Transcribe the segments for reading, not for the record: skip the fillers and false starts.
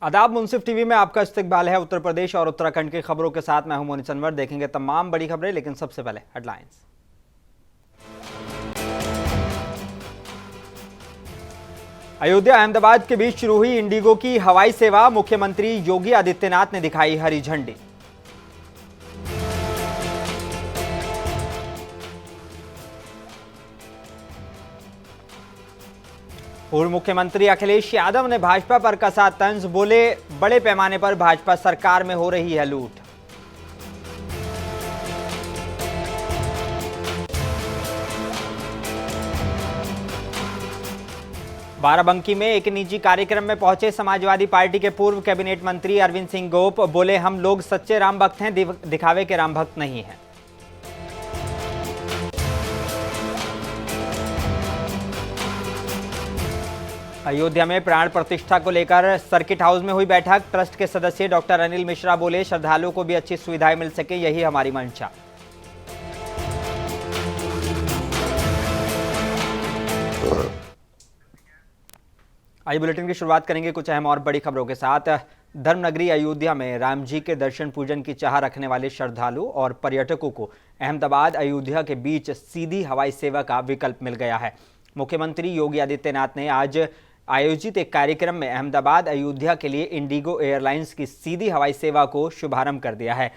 आदाब, मुंसिफ टीवी में आपका इस्तकबाल है। उत्तर प्रदेश और उत्तराखंड की खबरों के साथ मैं हूं मोनित अनवर। देखेंगे तमाम बड़ी खबरें, लेकिन सबसे पहले हेडलाइंस। अयोध्या अहमदाबाद के बीच शुरू हुई इंडिगो की हवाई सेवा। मुख्यमंत्री योगी आदित्यनाथ ने दिखाई हरी झंडी। पूर्व मुख्यमंत्री अखिलेश यादव ने भाजपा पर कसा तंज। बोले, बड़े पैमाने पर भाजपा सरकार में हो रही है लूट। बाराबंकी में एक निजी कार्यक्रम में पहुंचे समाजवादी पार्टी के पूर्व कैबिनेट मंत्री अरविंद सिंह गोप। बोले, हम लोग सच्चे राम भक्त हैं, दिखावे के राम भक्त नहीं हैं। अयोध्या में प्राण प्रतिष्ठा को लेकर सर्किट हाउस में हुई बैठक। ट्रस्ट के सदस्य डॉक्टर अनिल मिश्रा बोले, श्रद्धालुओं को भी अच्छी सुविधाएं मिल सके, यही हमारी मंशा। आइए बुलेटिन की शुरुआत करेंगे कुछ अहम और बड़ी खबरों के साथ। धर्मनगरी अयोध्या में राम जी के दर्शन पूजन की चाह रखने वाले श्रद्धालु और पर्यटकों को अहमदाबाद अयोध्या के बीच सीधी हवाई सेवा का विकल्प मिल गया है। मुख्यमंत्री योगी आदित्यनाथ ने आज आयोजित एक कार्यक्रम में अहमदाबाद अयोध्या के लिए इंडिगो एयरलाइंस की सीधी हवाई सेवा को शुभारंभ कर दिया है।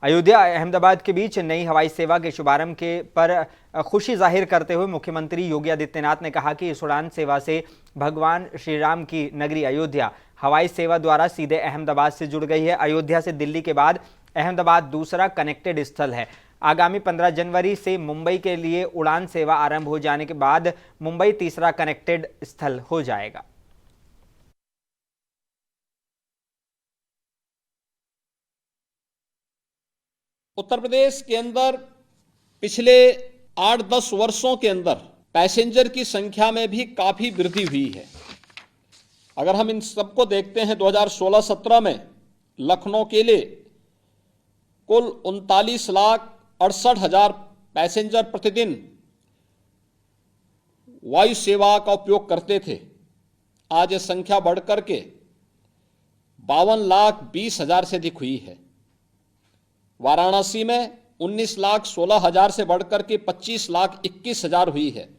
अयोध्या अहमदाबाद के बीच नई हवाई सेवा के शुभारंभ के पर खुशी जाहिर करते हुए मुख्यमंत्री योगी आदित्यनाथ ने कहा कि इस उड़ान सेवा से भगवान श्री राम की नगरी अयोध्या हवाई सेवा द्वारा सीधे अहमदाबाद से जुड़ गई है। अयोध्या से दिल्ली के बाद अहमदाबाद दूसरा कनेक्टेड स्थल है। आगामी 15 जनवरी से मुंबई के लिए उड़ान सेवा आरंभ हो जाने के बाद मुंबई तीसरा कनेक्टेड स्थल हो जाएगा। उत्तर प्रदेश के अंदर पिछले 8-10 वर्षों के अंदर पैसेंजर की संख्या में भी काफी वृद्धि हुई है। अगर हम इन सबको देखते हैं, 2016-17 में लखनऊ के लिए कुल 39,68,000 पैसेंजर प्रतिदिन वायु सेवा का उपयोग करते थे। आज ये संख्या बढ़कर के 52,20,000 से अधिक हुई है। वाराणसी में 19,16,000 से बढ़कर के 25,21,000 हुई है।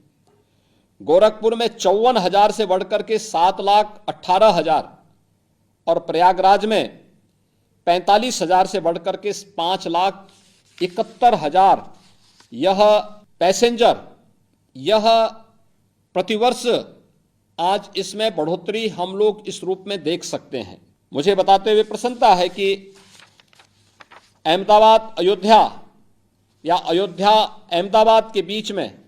गोरखपुर में 54,000 से बढ़कर के 7,18,000 और प्रयागराज में 45,000 से बढ़कर के 5,71,000 यह पैसेंजर, यह प्रतिवर्ष आज इसमें बढ़ोतरी हम लोग इस रूप में देख सकते हैं। मुझे बताते हुए प्रसन्नता है कि अहमदाबाद अयोध्या या अयोध्या अहमदाबाद के बीच में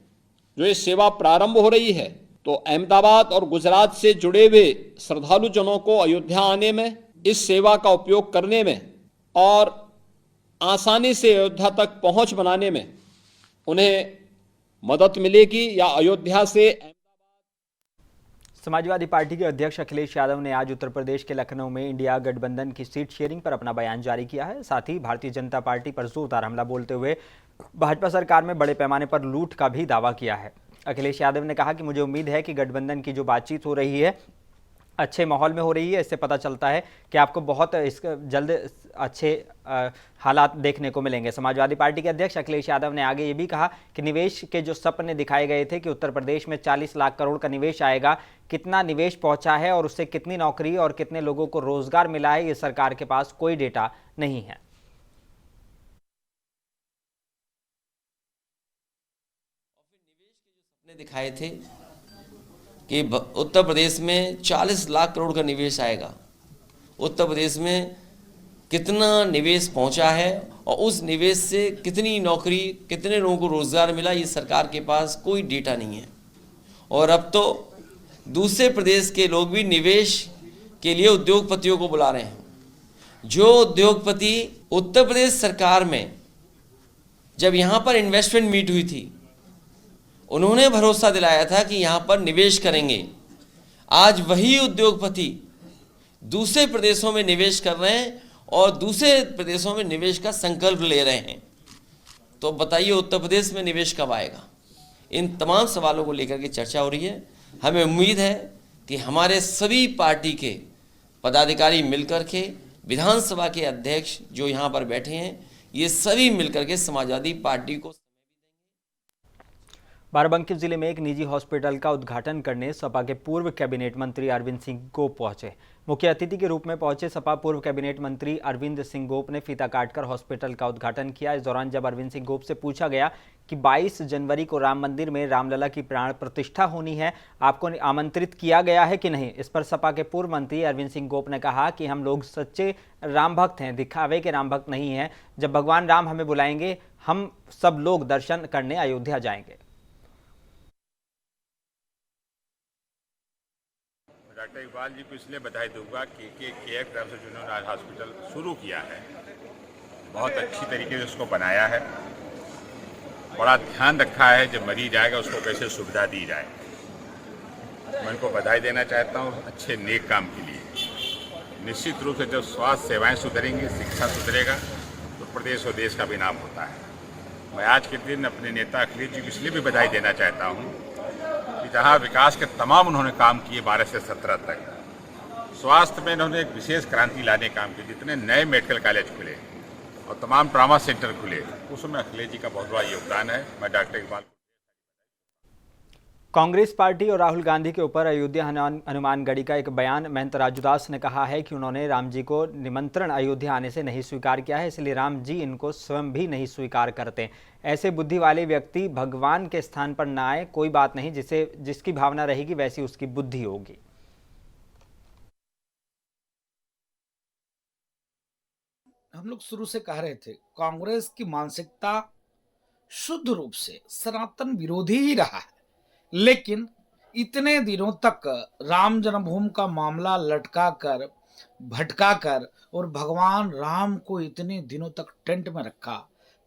जो ये सेवा प्रारंभ हो रही है, तो अहमदाबाद और गुजरात से जुड़े हुए श्रद्धालु जनों को अयोध्या आने में, इस सेवा का उपयोग करने में और आसानी से अयोध्या तक पहुंच बनाने में उन्हें मदद मिलेगी। या अयोध्या से समाजवादी पार्टी के अध्यक्ष अखिलेश यादव ने आज उत्तर प्रदेश के लखनऊ में इंडिया गठबंधन की सीट शेयरिंग पर अपना बयान जारी किया है। साथ ही भारतीय जनता पार्टी पर जोरदार हमला बोलते हुए भाजपा सरकार में बड़े पैमाने पर लूट का भी दावा किया है। अखिलेश यादव ने कहा कि मुझे उम्मीद है कि गठबंधन की जो बातचीत हो रही है अच्छे माहौल में हो रही है। इससे पता चलता है कि आपको बहुत जल्द अच्छे हालात देखने को मिलेंगे। समाजवादी पार्टी के अध्यक्ष अखिलेश यादव ने आगे ये भी कहा कि निवेश के जो सपने दिखाए गए थे कि उत्तर प्रदेश में 40 लाख करोड़ का निवेश आएगा, कितना निवेश पहुंचा है और उससे कितनी नौकरी और कितने लोगों को रोजगार मिला है, ये सरकार के पास कोई डेटा नहीं है। सपने दिखाए थे कि उत्तर प्रदेश में 40 लाख करोड़ का निवेश आएगा, उत्तर प्रदेश में कितना निवेश पहुंचा है और उस निवेश से कितनी नौकरी, कितने लोगों को रोजगार मिला, ये सरकार के पास कोई डेटा नहीं है। और अब तो दूसरे प्रदेश के लोग भी निवेश के लिए उद्योगपतियों को बुला रहे हैं। जो उद्योगपति उत्तर प्रदेश सरकार में जब यहाँ पर इन्वेस्टमेंट मीट हुई थी, उन्होंने भरोसा दिलाया था कि यहाँ पर निवेश करेंगे, आज वही उद्योगपति दूसरे प्रदेशों में निवेश कर रहे हैं और दूसरे प्रदेशों में निवेश का संकल्प ले रहे हैं। तो बताइए उत्तर प्रदेश में निवेश कब आएगा? इन तमाम सवालों को लेकर के चर्चा हो रही है। हमें उम्मीद है कि हमारे सभी पार्टी के पदाधिकारी मिलकर के, विधानसभा के अध्यक्ष जो यहाँ पर बैठे हैं, ये सभी मिलकर के समाजवादी पार्टी को। बाराबंकी जिले में एक निजी हॉस्पिटल का उद्घाटन करने सपा के पूर्व कैबिनेट मंत्री अरविंद सिंह गोप पहुंचे। मुख्य अतिथि के रूप में पहुंचे सपा पूर्व कैबिनेट मंत्री अरविंद सिंह गोप ने फीता काटकर हॉस्पिटल का उद्घाटन किया। इस दौरान जब अरविंद सिंह गोप से पूछा गया कि 22 जनवरी को राम मंदिर में रामलला की प्राण प्रतिष्ठा होनी है, आपको आमंत्रित किया गया है कि नहीं, इस पर सपा के पूर्व मंत्री अरविंद सिंह गोप ने कहा कि हम लोग सच्चे राम भक्त हैं, दिखावे के राम भक्त नहीं हैं। जब भगवान राम हमें बुलाएंगे, हम सब लोग दर्शन करने अयोध्या जाएंगे। डॉक्टर इकबाल जी को इसलिए बधाई दूंगा कि केयर तरफ से जिन्होंने आज हॉस्पिटल शुरू किया है, बहुत अच्छी तरीके से उसको बनाया है, बड़ा ध्यान रखा है जब मरीज आएगा उसको कैसे सुविधा दी जाए। मैं उनको बधाई देना चाहता हूँ अच्छे नेक काम के लिए। निश्चित रूप से जब स्वास्थ्य सेवाएं सुधरेंगी, शिक्षा सुधरेगा, तो प्रदेश और देश का भी नाम होता है। मैं आज के दिन अपने नेता अखिलेश जी को इसलिए भी बधाई देना चाहता हूँ कि जहाँ विकास के तमाम उन्होंने काम किए 12 से 17 तक, स्वास्थ्य में इन्होंने एक विशेष क्रांति लाने काम की। जितने नए मेडिकल कॉलेज खुले और तमाम ट्रॉमा सेंटर खुले, उसमें अखिलेश जी का बहुत बड़ा योगदान है। मैं डॉक्टर इकबाल। कांग्रेस पार्टी और राहुल गांधी के ऊपर अयोध्या हनुमानगढ़ी का एक बयान। महंत राजूदास ने कहा है कि उन्होंने राम जी को निमंत्रण अयोध्या आने से नहीं स्वीकार किया है, इसलिए राम जी इनको स्वयं भी नहीं स्वीकार करते। ऐसे बुद्धि वाले व्यक्ति भगवान के स्थान पर ना आए, कोई बात नहीं, जिसकी भावना रहेगी वैसी उसकी बुद्धि होगी। हम लोग शुरू से कह रहे थे कांग्रेस की मानसिकता शुद्ध रूप से सनातन विरोधी ही रहा है, लेकिन इतने दिनों तक राम जन्मभूमि का मामला लटका कर, भटका कर और भगवान राम को इतने दिनों तक टेंट में रखा,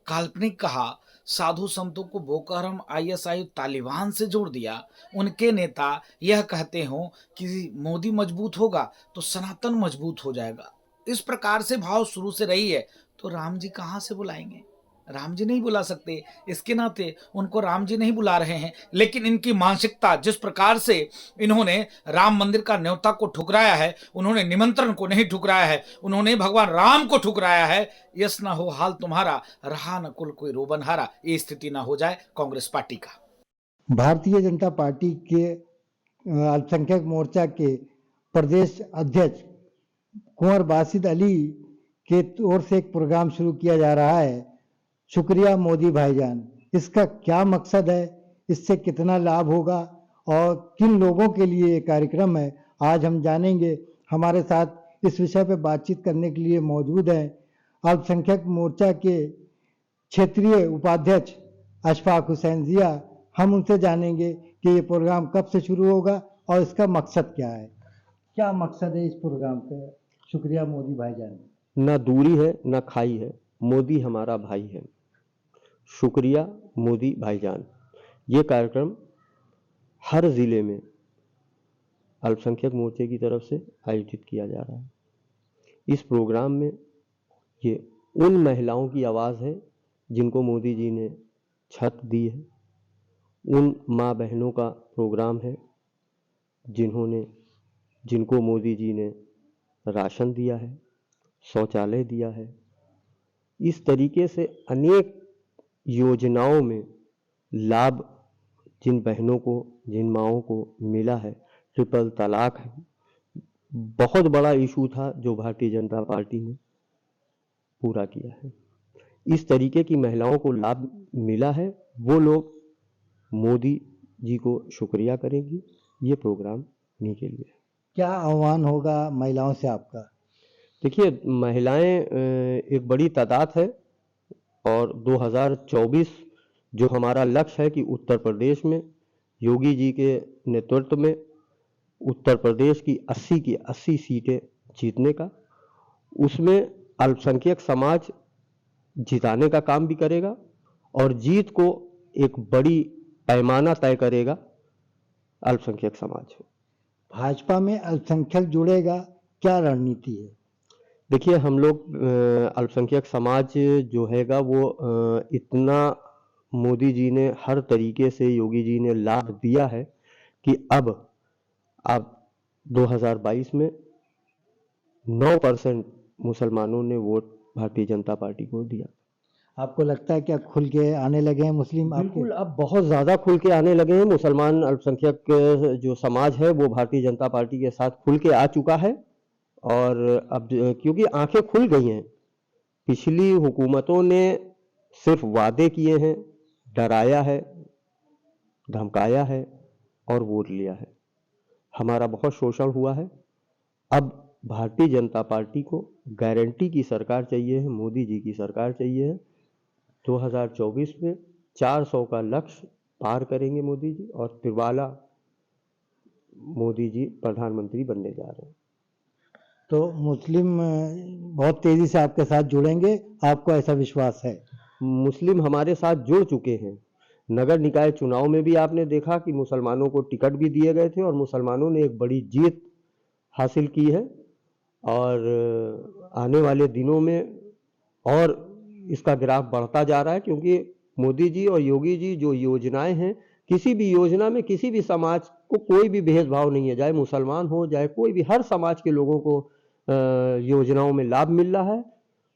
काल्पनिक कहा, साधु संतों को बोको हराम, आईएसआई, तालिबान से जोड़ दिया। उनके नेता यह कहते हो कि मोदी मजबूत होगा तो सनातन मजबूत हो जाएगा। इस प्रकार से भाव शुरू से रही है, तो राम जी कहाँ से बुलाएंगे? राम जी नहीं बुला सकते, इसके नाते उनको राम जी नहीं बुला रहे हैं। लेकिन इनकी मानसिकता जिस प्रकार से इन्होंने राम मंदिर का न्योता को ठुकराया है, उन्होंने निमंत्रण को नहीं ठुकराया है, उन्होंने भगवान राम को ठुकराया है। यस ना हो हाल तुम्हारा, रहा न कुल कोई रोबनहारा, ये स्थिति ना हो जाए कांग्रेस पार्टी का। भारतीय जनता पार्टी के अल्पसंख्यक मोर्चा के प्रदेश अध्यक्ष कुंवर बासित अली के ओर से एक प्रोग्राम शुरू किया जा रहा है, शुक्रिया मोदी भाईजान। इसका क्या मकसद है, इससे कितना लाभ होगा और किन लोगों के लिए ये कार्यक्रम है, आज हम जानेंगे। हमारे साथ इस विषय पर बातचीत करने के लिए मौजूद हैं अल्पसंख्यक मोर्चा के क्षेत्रीय उपाध्यक्ष अशफाक हुसैन जिया। हम उनसे जानेंगे कि ये प्रोग्राम कब से शुरू होगा और इसका मकसद क्या है। क्या मकसद है इस प्रोग्राम का? शुक्रिया मोदी भाईजान। ना दूरी है ना खाई है, मोदी हमारा भाई है, शुक्रिया मोदी भाईजान। ये कार्यक्रम हर ज़िले में अल्पसंख्यक मोर्चे की तरफ से आयोजित किया जा रहा है। इस प्रोग्राम में ये उन महिलाओं की आवाज़ है जिनको मोदी जी ने छत दी है, उन माँ बहनों का प्रोग्राम है जिनको मोदी जी ने राशन दिया है, शौचालय दिया है। इस तरीके से अनेक योजनाओं में लाभ जिन बहनों को, जिन माँओं को मिला है। ट्रिपल तलाक है, बहुत बड़ा इशू था जो भारतीय जनता पार्टी ने पूरा किया है। इस तरीके की महिलाओं को लाभ मिला है, वो लोग मोदी जी को शुक्रिया करेंगी। ये प्रोग्राम इन्हीं के लिए। क्या आह्वान होगा महिलाओं से आपका? देखिए, महिलाएं एक बड़ी तादाद है और 2024 जो हमारा लक्ष्य है कि उत्तर प्रदेश में योगी जी के नेतृत्व में उत्तर प्रदेश की 80 सीटें जीतने का, उसमें अल्पसंख्यक समाज जिताने का काम भी करेगा और जीत को एक बड़ी पैमाना तय करेगा अल्पसंख्यक समाज। भाजपा में अल्पसंख्यक जुड़ेगा, क्या रणनीति है? देखिए, हम लोग अल्पसंख्यक समाज जो हैगा वो इतना मोदी जी ने हर तरीके से, योगी जी ने लाभ दिया है कि अब 2022 में 9% मुसलमानों ने वोट भारतीय जनता पार्टी को दिया। आपको लगता है क्या खुल के आने लगे हैं मुस्लिम आपके? बिल्कुल, अब बहुत ज़्यादा खुल के आने लगे हैं। मुसलमान अल्पसंख्यक जो समाज है वो भारतीय जनता पार्टी के साथ खुल के आ चुका है। और अब क्योंकि आंखें खुल गई हैं, पिछली हुकूमतों ने सिर्फ वादे किए हैं, डराया है, धमकाया है और वोट लिया है। हमारा बहुत शोषण हुआ है। अब भारतीय जनता पार्टी को गारंटी की सरकार चाहिए है, मोदी जी की सरकार चाहिए है। 2024 में 400 का लक्ष्य पार करेंगे मोदी जी, और तिरवाला मोदी जी प्रधानमंत्री बनने जा रहे हैं। तो मुस्लिम बहुत तेजी से आपके साथ जुड़ेंगे, आपको ऐसा विश्वास है? मुस्लिम हमारे साथ जुड़ चुके हैं। नगर निकाय चुनाव में भी आपने देखा कि मुसलमानों को टिकट भी दिए गए थे और मुसलमानों ने एक बड़ी जीत हासिल की है। और आने वाले दिनों में और इसका ग्राफ बढ़ता जा रहा है, क्योंकि मोदी जी और योगी जी जो योजनाएं हैं, किसी भी योजना में किसी भी समाज को कोई भी भेदभाव नहीं है, चाहे मुसलमान हो चाहे कोई भी, हर समाज के लोगों को योजनाओं में लाभ मिल रहा है।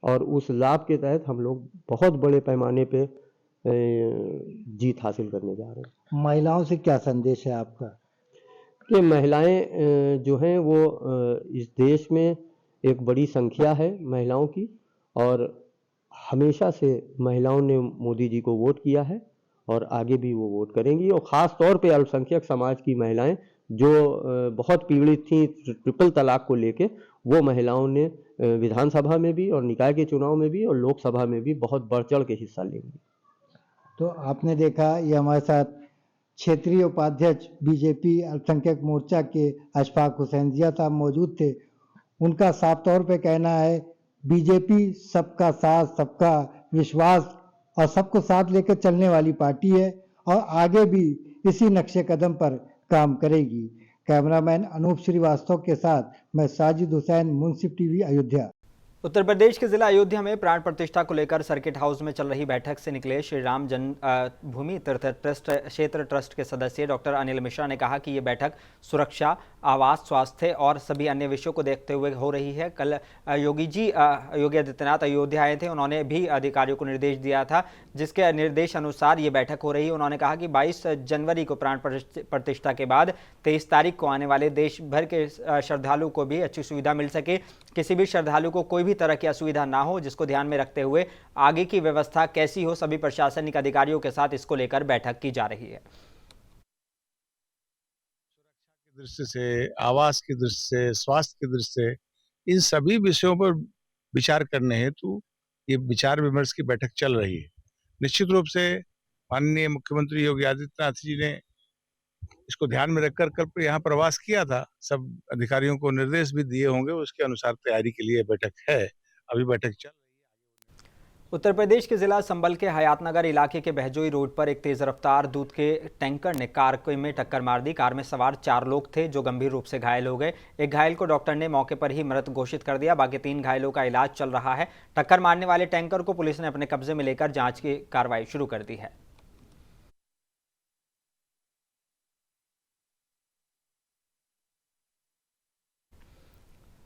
और उस लाभ के तहत हम लोग बहुत बड़े पैमाने पे जीत हासिल करने जा रहे हैं। महिलाओं से क्या संदेश है आपका? कि महिलाएं जो हैं वो इस देश में एक बड़ी संख्या है महिलाओं की, और हमेशा से महिलाओं ने मोदी जी को वोट किया है और आगे भी वो वोट करेंगी। और ख़ास तौर पे अल्पसंख्यक समाज की महिलाएं जो बहुत पीड़ित थी ट्रिपल तलाक को लेके, वो महिलाओं ने विधानसभा में भी और निकाय के चुनाव में भी और लोकसभा में भी बहुत बढ़ चढ़ के हिस्सा लेंगी। तो आपने देखा, ये हमारे साथ क्षेत्रीय उपाध्यक्ष बीजेपी अल्पसंख्यक मोर्चा के अशफाक हुसैन जिया साहब मौजूद थे। उनका साफ तौर पे कहना है, बीजेपी सबका साथ, सबका विश्वास और सबको साथ लेकर चलने वाली पार्टी है और आगे भी इसी नक्शे कदम पर काम करेगी। कैमरामैन अनूप श्रीवास्तव के साथ मैं साजिद हुसैन, मुंसिफ टीवी, अयोध्या। उत्तर प्रदेश के जिला अयोध्या में प्राण प्रतिष्ठा को लेकर सर्किट हाउस में चल रही बैठक से निकले श्री राम जन्मभूमि तीर्थ ट्रस्ट क्षेत्र ट्रस्ट के सदस्य डॉक्टर अनिल मिश्रा ने कहा कि ये बैठक सुरक्षा, आवास, स्वास्थ्य और सभी अन्य विषयों को देखते हुए हो रही है। कल योगी आदित्यनाथ अयोध्या आए थे, उन्होंने भी अधिकारियों को निर्देश दिया था, जिसके निर्देश अनुसार ये बैठक हो रही है। उन्होंने कहा कि 22 जनवरी को प्राण प्रतिष्ठा के बाद 23 तारीख को आने वाले देश भर के श्रद्धालु को भी अच्छी सुविधा मिल सके, किसी भी श्रद्धालु को कोई भी तरह की असुविधा ना हो, जिसको ध्यान में रखते हुए आगे की व्यवस्था कैसी हो, सभी प्रशासनिक अधिकारियों के साथ इसको लेकर बैठक की जा रही है। सुरक्षा की दृष्टि से, आवास की दृष्टि से, स्वास्थ्य की दृष्टि से, इन सभी विषयों पर विचार करने हेतु ये विचार विमर्श की बैठक चल रही है। निश्चित रूप से माननीय मुख्यमंत्री योगी आदित्यनाथ जी ने इसको ध्यान में रखकर कल यहाँ प्रवास किया था। सब अधिकारियों को निर्देश भी दिए होंगे, उसके अनुसार तैयारी के लिए बैठक है। अभी बैठक चल रही है। उत्तर प्रदेश के जिला संभल के हयातनगर इलाके के बहजोई रोड पर एक तेज रफ्तार दूध के टैंकर ने कार में टक्कर मार दी। कार में सवार 4 लोग थे जो गंभीर रूप से घायल हो गए। एक घायल को डॉक्टर ने मौके पर ही मृत घोषित कर दिया। बाकी 3 घायलों का इलाज चल रहा है। टक्कर मारने वाले टैंकर को पुलिस ने अपने कब्जे में लेकर जांच की कार्रवाई शुरू कर दी है।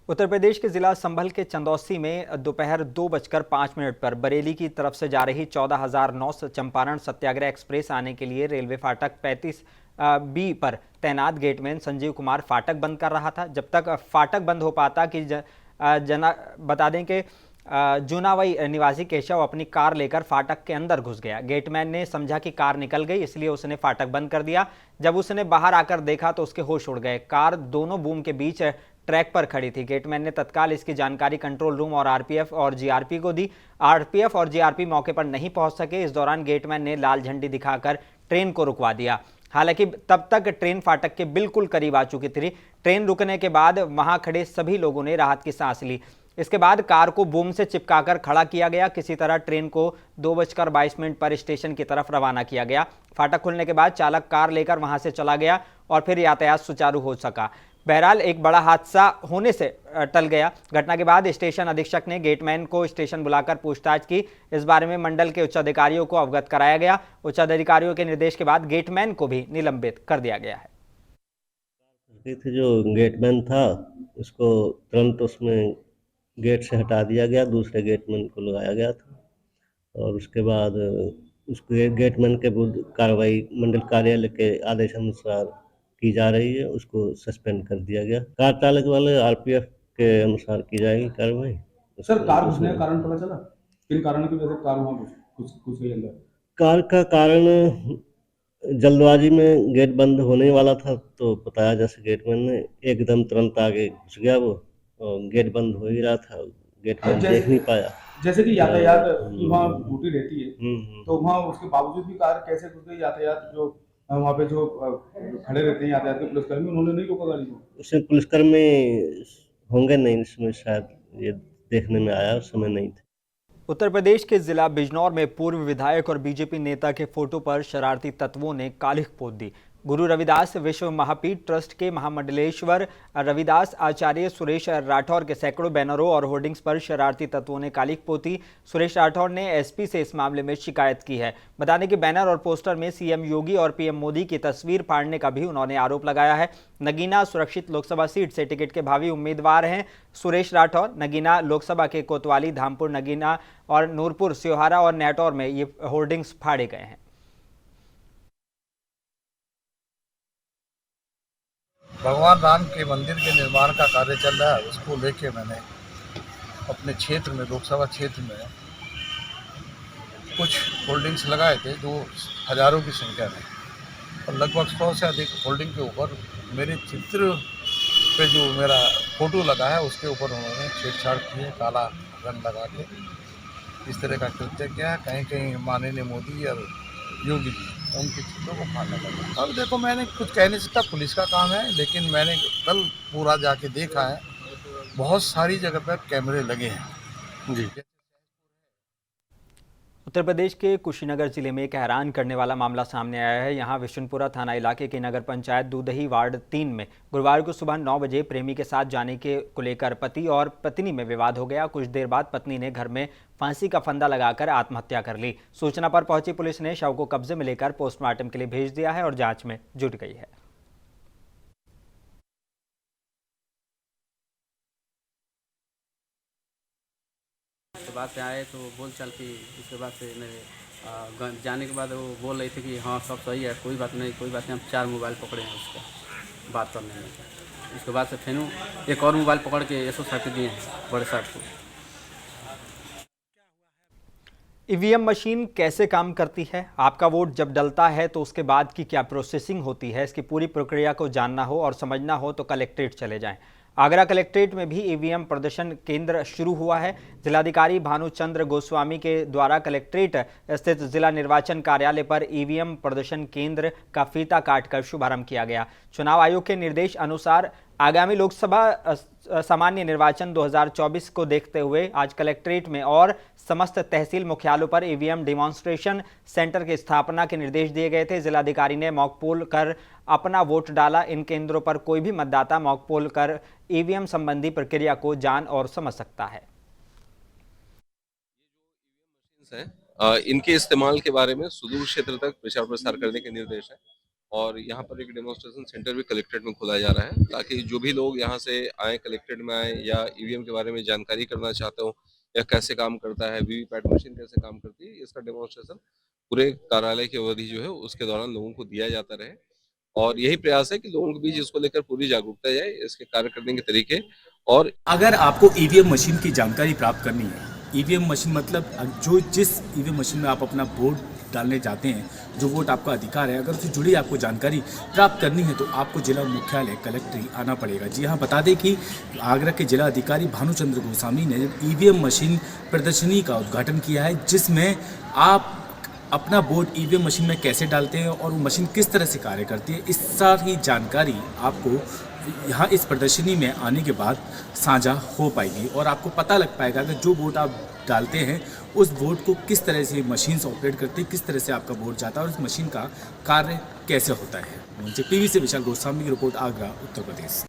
उत्तर प्रदेश के जिला संभल के चंदौसी में दोपहर 2:05 पर बरेली की तरफ से जा रही 14,009 चंपारण सत्याग्रह एक्सप्रेस आने के लिए रेलवे फाटक 35B पर तैनात गेटमैन संजीव कुमार फाटक बंद कर रहा था। जब तक फाटक बंद हो पाता कि बता दें कि जूनावई निवासी केशव अपनी कार लेकर फाटक के अंदर घुस गया। गेटमैन ने समझा कि कार निकल गई, इसलिए उसने फाटक बंद कर दिया। जब उसने बाहर आकर देखा तो उसके होश उड़ गए। कार दोनों बूम के बीच ट्रैक पर खड़ी थी। गेटमैन ने तत्काल इसकी जानकारी कंट्रोल रूम और आरपीएफ और जीआरपी को दी। आरपीएफ और जीआरपी मौके पर नहीं पहुंच सके। इस दौरान गेटमैन ने लाल झंडी दिखाकर ट्रेन को रुकवा दिया। हालांकि तब तक ट्रेन फाटक के बिल्कुल करीब आ चुकी थी। ट्रेन रुकने के बाद वहां खड़े सभी लोगों ने राहत की सांस ली। इसके बाद कार को बूम से चिपकाकर खड़ा किया गया। किसी तरह ट्रेन को 2:22 पर स्टेशन की तरफ रवाना किया गया। फाटक खुलने के बाद चालक कार लेकर वहां से चला गया और फिर यातायात सुचारू हो सका। बहरहाल एक बड़ा हादसा होने से टल गया। घटना के बाद स्टेशन अधीक्षक ने गेटमैन को स्टेशन बुलाकर पूछताछ की। इस बारे में मंडल के उच्च अधिकारियों को अवगत कराया गया। उच्च अधिकारियों के निर्देश के बाद गेटमैन को भी निलंबित कर दिया गया है। की थी, जो गेटमैन था उसको तुरंत उसमें गेट से हटा दिया गया, दूसरे गेटमैन को लगाया गया था और उसके बाद उसके गेटमैन के विरुद्ध कार्रवाई मंडल कार्यालय के आदेश अनुसार की जा रही है, उसको सस्पेंड कर दिया गया। कार चालक वाले आरपीएफ के अनुसार की जाएगी कार्रवाई। सर कार घुसने का कारण पता चला, किन कारणों की वजह से कार वहाँ घुस गई अंदर? कार का कारण जल्दबाजी में गेट बंद होने वाला था तो बताया, जैसे गेटमैन ने एकदम तुरंत आगे घुस गया वो, और गेट बंद हो ही रहा था, गेटमैन देख नहीं पाया। जैसे कि यातायात की वहाँ ड्यूटी रहती है तो वहाँ उसके बावजूद भी कार कैसे घुस गई? यातायात जो वहाँ पे जो खड़े रहते हैं यातायात के पुलिसकर्मी, उन्होंने नहीं रोका गाड़ी को? उसमें पुलिसकर्मी होंगे नहीं, इसमें शायद ये देखने में आया, उस समय नहीं थे। उत्तर प्रदेश के जिला बिजनौर में पूर्व विधायक और बीजेपी नेता के फोटो पर शरारती तत्वों ने कालिख पोत दी। गुरु रविदास विश्व महापीठ ट्रस्ट के महामंडलेश्वर रविदास आचार्य सुरेश राठौर के सैकड़ों बैनरों और होर्डिंग्स पर शरारती तत्वों ने कालिख पोती। सुरेश राठौर ने एसपी से इस मामले में शिकायत की है। बता दें कि बैनर और पोस्टर में सीएम योगी और पीएम मोदी की तस्वीर फाड़ने का भी उन्होंने आरोप लगाया है। नगीना सुरक्षित लोकसभा सीट से टिकट के भावी उम्मीदवार हैं सुरेश राठौर। नगीना लोकसभा के कोतवाली, धामपुर, नगीना और नूरपुर, सियोहारा और नेटौर में ये होर्डिंग्स फाड़े गए हैं। भगवान राम के मंदिर के निर्माण का कार्य चल रहा है, उसको लेके मैंने अपने क्षेत्र में, लोकसभा क्षेत्र में कुछ होल्डिंग्स लगाए थे जो हजारों की संख्या में, और लगभग 100 से अधिक होल्डिंग के ऊपर मेरे चित्र पे जो मेरा फोटो लगा है उसके ऊपर उन्होंने छेड़छाड़ की है, काला रंग लगा के इस तरह का कृत्य किया। कहीं कहीं माननीय मोदी और योगी जी उनके चित्रों को फाड़ने लगा। अब देखो, मैंने कुछ कह नहीं सकता, पुलिस का काम है, लेकिन मैंने कल पूरा जाके देखा है, बहुत सारी जगह पर कैमरे लगे हैं जी। उत्तर प्रदेश के कुशीनगर जिले में एक हैरान करने वाला मामला सामने आया है। यहां विशुनपुरा थाना इलाके के नगर पंचायत दूधही वार्ड 3 में गुरुवार को सुबह 9 बजे प्रेमी के साथ जाने को लेकर पति और पत्नी में विवाद हो गया। कुछ देर बाद पत्नी ने घर में फांसी का फंदा लगाकर आत्महत्या कर ली। सूचना पर पहुंची पुलिस ने शव को कब्जे में लेकर पोस्टमार्टम के लिए भेज दिया है और जांच में जुट गई है। बाद से आए तो बोल चाल की, उसके बाद से मेरे जाने के बाद वो बोल रही थी कि हाँ सब सही है, कोई बात नहीं, कोई बात नहीं। हम 4 मोबाइल पकड़े हैं उसका बात करने में। उसके बाद से फिर एक और मोबाइल पकड़ के एसओ साहब दिए हैं, बड़े साहब को। ईवीएम मशीन कैसे काम करती है, आपका वोट जब डलता है तो उसके बाद की क्या प्रोसेसिंग होती है, इसकी पूरी प्रक्रिया को जानना हो और समझना हो तो कलेक्ट्रेट चले जाएं। आगरा कलेक्ट्रेट में भी ईवीएम प्रदर्शन केंद्र शुरू हुआ है। जिलाधिकारी भानुचंद्र गोस्वामी के द्वारा कलेक्ट्रेट स्थित जिला निर्वाचन कार्यालय पर ईवीएम प्रदर्शन केंद्र का फीता काटकर शुभारंभ किया गया। चुनाव आयोग के निर्देश अनुसार आगामी लोकसभा सामान्य निर्वाचन 2024 को देखते हुए आज कलेक्ट्रेट में और समस्त तहसील मुख्यालयों पर ईवीएम डिमॉन्स्ट्रेशन सेंटर की स्थापना के निर्देश दिए गए थे। जिलाधिकारी ने मॉक पोल कर अपना वोट डाला। इन केंद्रों पर कोई भी मतदाता मॉक पोल कर ईवीएम संबंधी प्रक्रिया को जान और समझ सकता है। इनके इस्तेमाल के बारे में सुदूर क्षेत्र तक प्रचार प्रसार करने के निर्देश है और यहाँ पर एक डेमोन्स्ट्रेशन सेंटर भी कलेक्ट्रेट में खोला जा रहा है ताकि जो भी लोग यहाँ से आए, कलेक्ट्रेट में आए या ईवीएम के बारे में जानकारी करना चाहते हो या कैसे काम करता है, वीवीपैट मशीन कैसे काम करती है, इसका डेमोन्स्ट्रेशन पूरे कार्यालय की अवधि जो है उसके दौरान लोगों को दिया जाता रहे। और यही प्रयास है कि लोगों के बीच इसको लेकर पूरी जागरूकता जाए, इसके कार्य करने के तरीके। और अगर आपको ईवीएम मशीन की जानकारी प्राप्त करनी है, ईवीएम मशीन मतलब जो जिस ईवीएम मशीन में आप अपना वोट डालने जाते हैं, जो वोट आपका अधिकार है, अगर उससे जुड़ी आपको जानकारी प्राप्त करनी है तो आपको जिला मुख्यालय कलेक्ट्रेट आना पड़ेगा। जी हाँ, बता दें कि आगरा के जिला अधिकारी भानुचंद्र गोस्वामी ने ईवीएम मशीन प्रदर्शनी का उद्घाटन किया है, जिसमें आप अपना वोट ईवीएम मशीन में कैसे डालते हैं और वो मशीन किस तरह से कार्य करती है, इस सारी जानकारी आपको यहाँ इस प्रदर्शनी में आने के बाद साझा हो पाएगी और आपको पता लग पाएगा कि जो वोट आप डालते हैं उस वोट को किस तरह से मशीन से ऑपरेट करती है, किस तरह से आपका वोट जाता है और उस मशीन का कार्य कैसे होता है। टीवी से विशाल गोस्वामी की रिपोर्ट, आगरा, उत्तर प्रदेश।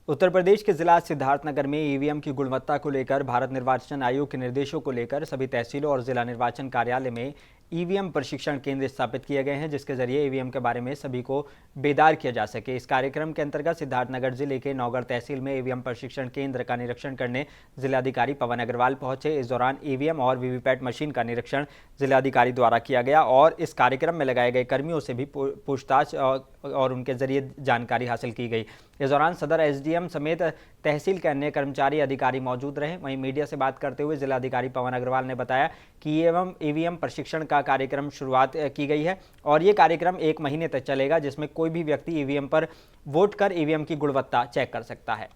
उत्तर प्रदेश के जिला सिद्धार्थनगर में ईवीएम की गुणवत्ता को लेकर भारत निर्वाचन आयोग के निर्देशों को लेकर सभी तहसीलों और जिला निर्वाचन कार्यालय में ईवीएम प्रशिक्षण केंद्र स्थापित किए गए हैं, जिसके जरिए ईवीएम के बारे में सभी को बेदार किया जा सके। इस कार्यक्रम के अंतर्गत सिद्धार्थनगर जिले के नौगढ़ तहसील में ईवीएम प्रशिक्षण केंद्र का निरीक्षण करने जिलाधिकारी पवन अग्रवाल पहुंचे। इस दौरान ईवीएम और वीवीपैट मशीन का निरीक्षण जिलाधिकारी द्वारा किया गया और इस कार्यक्रम में लगाए गए कर्मियों से भी पूछताछ और उनके जरिए जानकारी हासिल की गई। इस दौरान सदर एसडीएम समेत तहसील के अन्य कर्मचारी अधिकारी मौजूद रहे। वहीं मीडिया से बात करते हुए जिलाधिकारी पवन अग्रवाल ने बताया कि ईवीएम प्रशिक्षण का कार्यक्रम शुरुआत की गई है और ये कार्यक्रम 1 महीने तक चलेगा, जिसमें कोई भी व्यक्ति ईवीएम पर वोट कर ईवीएम की गुणवत्ता चेक कर सकता है।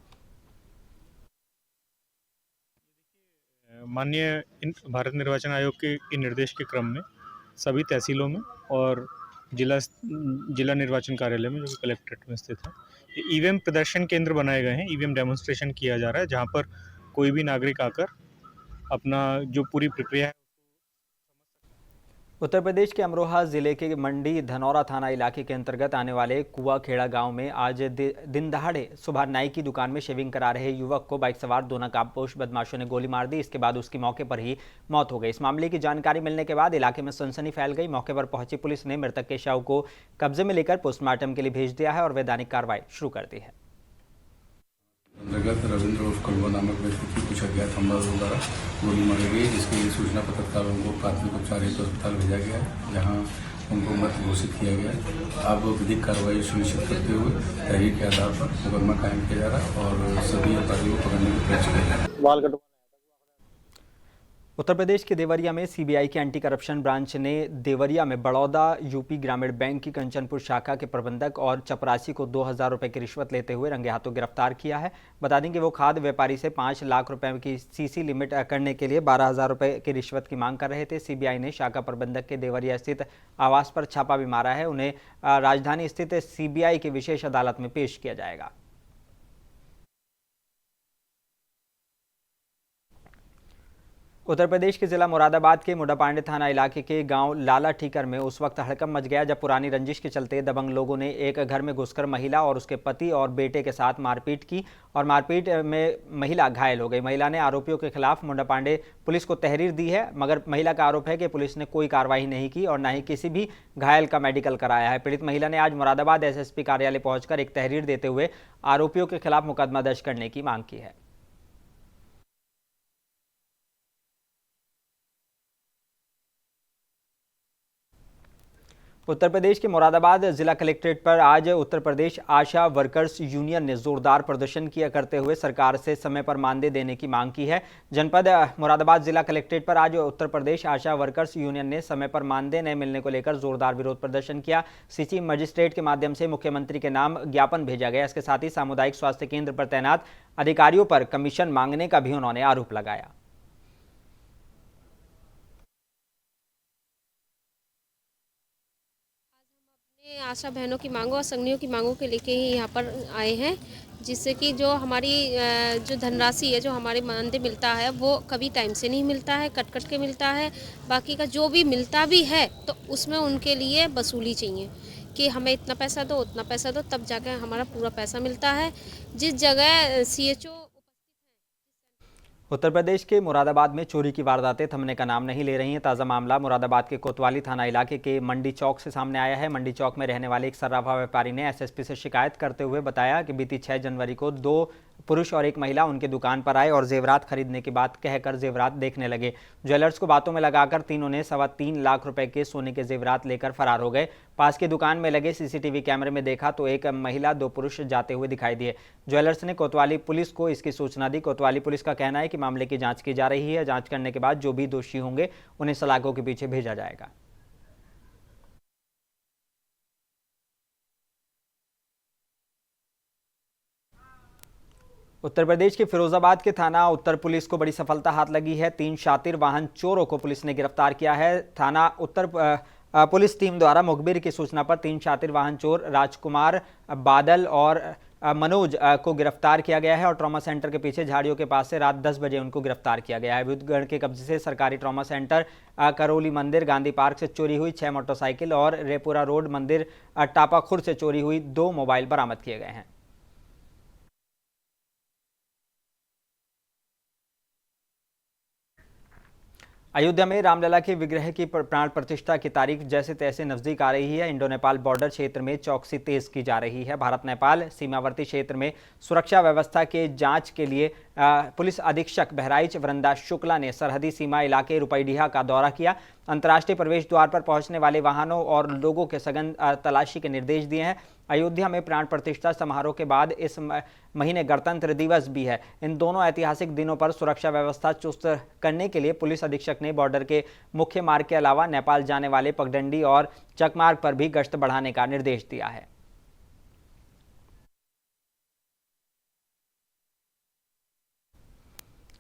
माननीय भारत निर्वाचन आयोग के निर्देश के क्रम में सभी तहसीलों में और जिला निर्वाचन कार्यालय में, जो कि कलेक्ट्रेट में स्थित है, ईवीएम प्रदर्शन केंद्र बनाए गए हैं। ईवीएम डेमोन्स्ट्रेशन किया जा रहा है, जहां पर कोई भी नागरिक आकर अपना जो पूरी प्रक्रिया है। उत्तर प्रदेश के अमरोहा जिले के मंडी धनौरा थाना इलाके के अंतर्गत आने वाले कुआखेड़ा गांव में आज दिन दहाड़े सुबह नाई की दुकान में शेविंग करा रहे युवक को बाइक सवार 2 नकाबपोश बदमाशों ने गोली मार दी। इसके बाद उसकी मौके पर ही मौत हो गई। इस मामले की जानकारी मिलने के बाद इलाके में सनसनी फैल गई। मौके पर पहुंची पुलिस ने मृतक के शव को कब्जे में लेकर पोस्टमार्टम के लिए भेज दिया है और वैधानिक कार्रवाई शुरू कर दी है। अंतर्गत रविंद्र उर्फ कलवा नामक व्यक्ति की कुछ अज्ञात हमलावरों द्वारा गोली मारी गई, जिसके लिए सूचना पर तत्काल उनको प्राथमिक उपचार हेतु अस्पताल भेजा गया, जहां उनको मृत घोषित किया गया। अब विधिक कार्रवाई सुनिश्चित करते हुए तहरीर के आधार पर मुकदमा कायम किया जा रहा है और सभी अपराधियों को पकड़ने के प्रयास किए जा रहे हैं। उत्तर प्रदेश के देवरिया में सीबीआई की एंटी करप्शन ब्रांच ने देवरिया में बड़ौदा यूपी ग्रामीण बैंक की कंचनपुर शाखा के प्रबंधक और चपरासी को 2000 रुपए की रिश्वत लेते हुए रंगे हाथों गिरफ्तार किया है। बता दें कि वो खाद्य व्यापारी से 5 लाख रुपए की सीसी लिमिट करने के लिए 12,000 रुपए की रिश्वत की मांग कर रहे थे। सीबीआई ने शाखा प्रबंधक के देवरिया स्थित आवास पर छापा भी मारा है। उन्हें राजधानी स्थित सीबीआई की विशेष अदालत में पेश किया जाएगा। उत्तर प्रदेश के जिला मुरादाबाद के मुडापांडे थाना इलाके के गांव लाला ठीकर में उस वक्त हड़कंप मच गया जब पुरानी रंजिश के चलते दबंग लोगों ने एक घर में घुसकर महिला और उसके पति और बेटे के साथ मारपीट की और मारपीट में महिला घायल हो गई। महिला ने आरोपियों के खिलाफ मुडापांडे पुलिस को तहरीर दी है, मगर महिला का आरोप है कि पुलिस ने कोई कार्रवाई नहीं की और न ही किसी भी घायल का मेडिकल कराया है। पीड़ित महिला ने आज मुरादाबाद एसएसपी कार्यालय पहुंचकर एक तहरीर देते हुए आरोपियों के खिलाफ मुकदमा दर्ज करने की मांग की है। उत्तर प्रदेश के मुरादाबाद जिला कलेक्ट्रेट पर आज उत्तर प्रदेश आशा वर्कर्स यूनियन ने जोरदार प्रदर्शन किया करते हुए सरकार से समय पर मानदेय देने की मांग की है। जनपद मुरादाबाद जिला कलेक्ट्रेट पर आज उत्तर प्रदेश आशा वर्कर्स यूनियन ने समय पर मानदेय न मिलने को लेकर जोरदार विरोध प्रदर्शन किया। सिटी मजिस्ट्रेट के माध्यम से मुख्यमंत्री के नाम ज्ञापन भेजा गया। इसके साथ ही सामुदायिक स्वास्थ्य केंद्र पर तैनात अधिकारियों पर कमीशन मांगने का भी उन्होंने आरोप लगाया। आशा बहनों की मांगों और संगनियों की मांगों के लेके ही यहाँ पर आए हैं, जिससे कि जो हमारी जो धनराशि है, जो हमारे मानदेय मिलता है, वो कभी टाइम से नहीं मिलता है, कट कट के मिलता है। बाकी का जो भी मिलता भी है तो उसमें उनके लिए वसूली चाहिए कि हमें इतना पैसा दो, उतना पैसा दो, तब जाकर हमारा पूरा पैसा मिलता है। जिस जगह सीएचओ उत्तर प्रदेश के मुरादाबाद में चोरी की वारदातें थमने का नाम नहीं ले रही हैं। ताज़ा मामला मुरादाबाद के कोतवाली थाना इलाके के मंडी चौक से सामने आया है। मंडी चौक में रहने वाले एक सर्राफा व्यापारी ने एसएसपी से शिकायत करते हुए बताया कि बीती 6 जनवरी को 2 पुरुष और एक महिला उनकी दुकान पर आए और जेवरात खरीदने की बात कहकर जेवरात देखने लगे। ज्वेलर्स को बातों में लगाकर तीनों ने 3.25 लाख रुपए के सोने के जेवरात लेकर फरार हो गए। पास की दुकान में लगे सीसीटीवी कैमरे में देखा तो एक महिला 2 पुरुष जाते हुए दिखाई दिए। ज्वेलर्स ने कोतवाली पुलिस को इसकी सूचना दी। कोतवाली पुलिस का कहना है कि मामले की जांच की जा रही है। जांच करने के बाद जो भी दोषी होंगे उन्हें सलाखों के पीछे भेजा जाएगा। उत्तर प्रदेश के फिरोजाबाद के थाना उत्तर पुलिस को बड़ी सफलता हाथ लगी है। 3 शातिर वाहन चोरों को पुलिस ने गिरफ्तार किया है। थाना उत्तर पुलिस टीम द्वारा मुखबिर की सूचना पर 3 शातिर वाहन चोर राजकुमार, बादल और मनोज को गिरफ्तार किया गया है और ट्रॉमा सेंटर के पीछे झाड़ियों के पास से रात 10 बजे उनको गिरफ्तार किया गया है। विद्युतगढ़ के कब्जे से सरकारी ट्रॉमा सेंटर, करौली मंदिर, गांधी पार्क से चोरी हुई 6 मोटरसाइकिल और रेपुरा रोड मंदिर टापाखुर से चोरी हुई 2 मोबाइल बरामद किए गए हैं। अयोध्या में रामलला के विग्रह की प्राण प्रतिष्ठा की तारीख जैसे तैसे नजदीक आ रही है। इंडो नेपाल बॉर्डर क्षेत्र में चौकसी तेज की जा रही है। भारत नेपाल सीमावर्ती क्षेत्र में सुरक्षा व्यवस्था के जांच के लिए पुलिस अधीक्षक बहराइच वृंदा शुक्ला ने सरहदी सीमा इलाके रुपईडीहा का दौरा किया। अंतर्राष्ट्रीय प्रवेश द्वार पर पहुंचने वाले वाहनों और लोगों के सघन तलाशी के निर्देश दिए हैं। अयोध्या में प्राण प्रतिष्ठा समारोह के बाद इस महीने गणतंत्र दिवस भी है। इन दोनों ऐतिहासिक दिनों पर सुरक्षा व्यवस्था चुस्त करने के लिए पुलिस अधीक्षक ने बॉर्डर के मुख्य मार्ग के अलावा नेपाल जाने वाले पगडंडी और चकमार्ग पर भी गश्त बढ़ाने का निर्देश दिया है।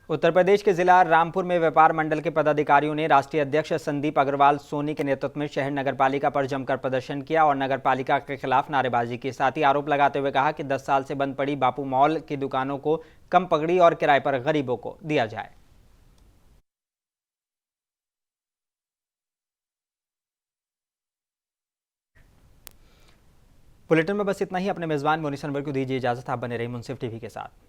उत्तर प्रदेश के जिला रामपुर में व्यापार मंडल के पदाधिकारियों ने राष्ट्रीय अध्यक्ष संदीप अग्रवाल सोनी के नेतृत्व में शहर नगरपालिका पर जमकर प्रदर्शन किया और नगरपालिका के खिलाफ नारेबाजी की। साथ ही आरोप लगाते हुए कहा कि 10 साल से बंद पड़ी बापू मॉल की दुकानों को कम पकड़ी और किराए पर गरीबों को दिया जाए। बुलेटिन में बस इतना ही। अपने मेजबान मोनी सनवर को दीजिए इजाजत। आप बने रहिए मुंसिफ टीवी के साथ।